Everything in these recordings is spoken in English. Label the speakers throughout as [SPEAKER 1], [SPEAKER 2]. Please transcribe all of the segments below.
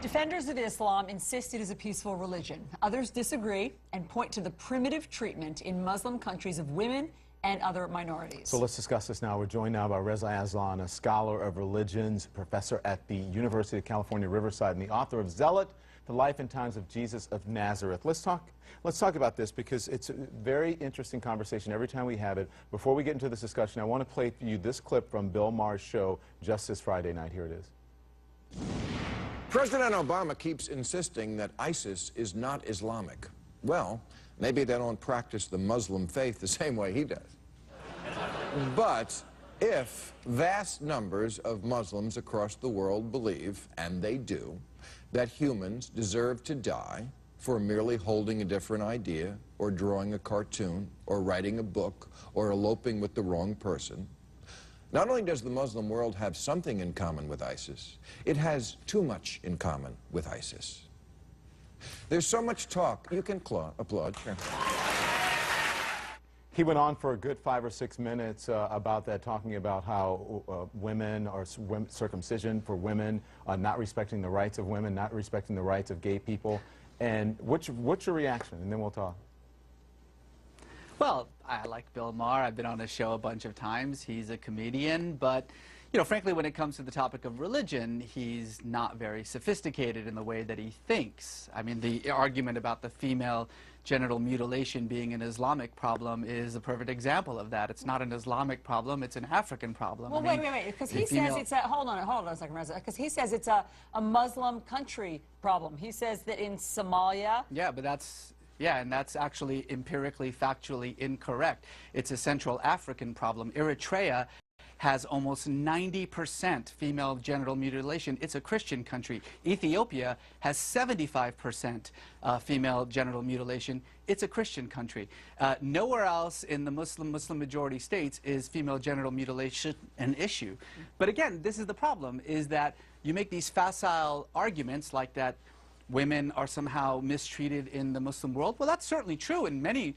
[SPEAKER 1] Defenders of Islam insist it is a peaceful religion. Others disagree and point to the primitive treatment in Muslim countries of women and other minorities.
[SPEAKER 2] So let's discuss this now. We're joined now by Reza Aslan, a scholar of religions, professor at the University of California, Riverside, and the author of Zealot, The Life and Times of Jesus of Nazareth. Let's talk about this because it's a very interesting conversation every time we have it. Before we get into this discussion, I want to play for you this clip from Bill Maher's show just this Friday night. Here it is.
[SPEAKER 3] President Obama keeps insisting that ISIS is not Islamic. Well, maybe they don't practice the Muslim faith the same way he does. But if vast numbers of Muslims across the world believe, and they do, that humans deserve to die for merely holding a different idea, or drawing a cartoon, or writing a book, or eloping with the wrong person, not only does the Muslim world have something in common with ISIS, it has too much in common with ISIS. There's so much talk. You can applaud. Sure.
[SPEAKER 2] He went on for a good 5 or 6 minutes about that, talking about how women or circumcision for women, not respecting the rights of women, not respecting the rights of gay people. And what's your reaction? And then we'll talk.
[SPEAKER 4] Well, I like Bill Maher. I've been on his show a bunch of times. He's a comedian, but, you know, frankly, when it comes to the topic of religion, he's not very sophisticated in the way that he thinks. I mean, the argument about the female genital mutilation being an Islamic problem is a perfect example of that. It's not an Islamic problem, it's an African problem.
[SPEAKER 1] Well, wait, because he says it's a, hold on a second, Reza, because he says it's a Muslim country problem. He says that in Somalia...
[SPEAKER 4] Yeah, but that's... Yeah, and that's actually empirically, factually incorrect. It's a Central African problem. Eritrea has almost 90% female genital mutilation. It's a Christian country. Ethiopia has 75% female genital mutilation. It's a Christian country. Nowhere else in the Muslim majority states is female genital mutilation an issue. But again, this is the problem, is that you make these facile arguments like that women are somehow mistreated in the Muslim world. Well, that's certainly true in many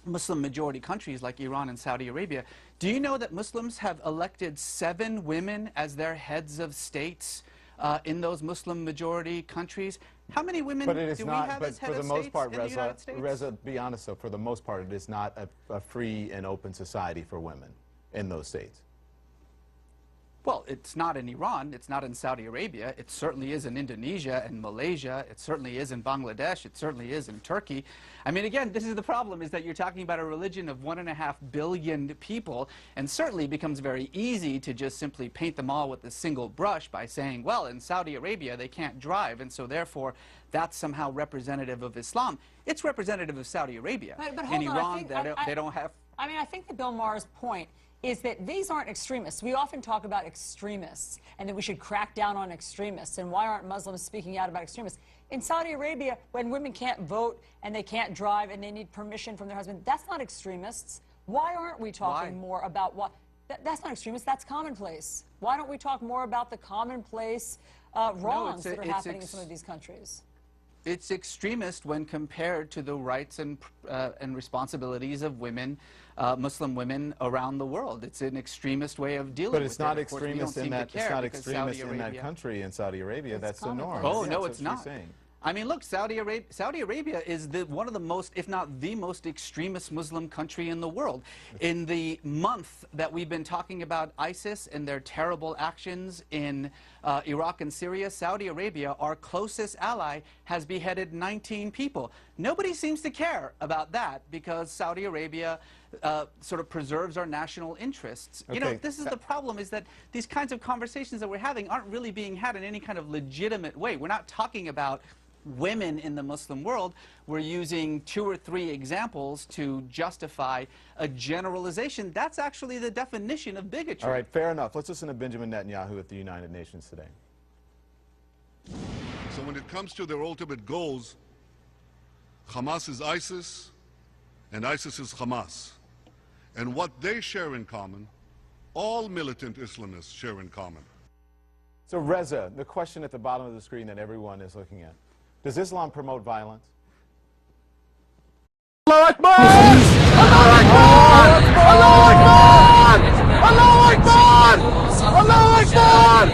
[SPEAKER 4] Muslim majority countries like Iran and Saudi Arabia. Do you know that Muslims have elected 7 women as their heads of states in those Muslim majority countries? How many women do we have as head of states in the United States?
[SPEAKER 2] Reza, be honest though, for the most part, it is not a free and open society for women in those states.
[SPEAKER 4] Well, it's not in Iran, it's not in Saudi Arabia, it certainly is in Indonesia and Malaysia, it certainly is in Bangladesh, it certainly is in Turkey. I mean, again, this is the problem, is that you're talking about a religion of 1.5 billion people, and certainly it becomes very easy to just simply paint them all with a single brush by saying, well, in Saudi Arabia they can't drive, and so therefore that's somehow representative of Islam. It's representative of Saudi Arabia.
[SPEAKER 1] But
[SPEAKER 4] in Iran, they don't have...
[SPEAKER 1] I mean, I think that Bill Maher's point is that these aren't extremists. We often talk about extremists and that we should crack down on extremists, and why aren't Muslims speaking out about extremists? In Saudi Arabia, when women can't vote and they can't drive and they need permission from their husband, that's not extremists. Why aren't we talking more about what... That's not extremist, that's commonplace. Why don't we talk more about the commonplace wrongs that are happening in some of these countries?
[SPEAKER 4] It's extremist when compared to the rights and responsibilities of women, Muslim women around the world. It's an extremist way of dealing with it.
[SPEAKER 2] But it's not extremist in that. It's not extremist in that country, in Saudi Arabia. That's the norm.
[SPEAKER 4] Oh no, it's not. I mean, look, Saudi Arabia is one of the most, if not the most extremist Muslim country in the world. In the month that we've been talking about ISIS and their terrible actions in Iraq and Syria, Saudi Arabia, our closest ally, has beheaded 19 people. Nobody seems to care about that because Saudi Arabia sort of preserves our national interests. You know, this is the problem, is that these kinds of conversations that we're having aren't really being had in any kind of legitimate way. We're not talking about women in the Muslim world. We're using 2 or 3 examples to justify a generalization. That's actually the definition of bigotry.
[SPEAKER 2] All right, fair enough. Let's listen to Benjamin Netanyahu at the United Nations today.
[SPEAKER 5] So when it comes to their ultimate goals, Hamas is ISIS and ISIS is Hamas. And what they share in common, all militant Islamists share in common.
[SPEAKER 2] So Reza, the question at the bottom of the screen that everyone is looking at: does Islam promote violence?
[SPEAKER 6] Allahu Akbar! Allahu Akbar! Allahu Akbar! Allahu Akbar! Allahu Akbar!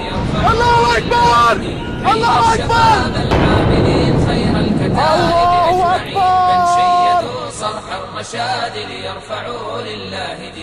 [SPEAKER 6] Allahu Akbar! الله أكبر الله أكبر
[SPEAKER 7] صرح الرشاد ليرفعوا لله دين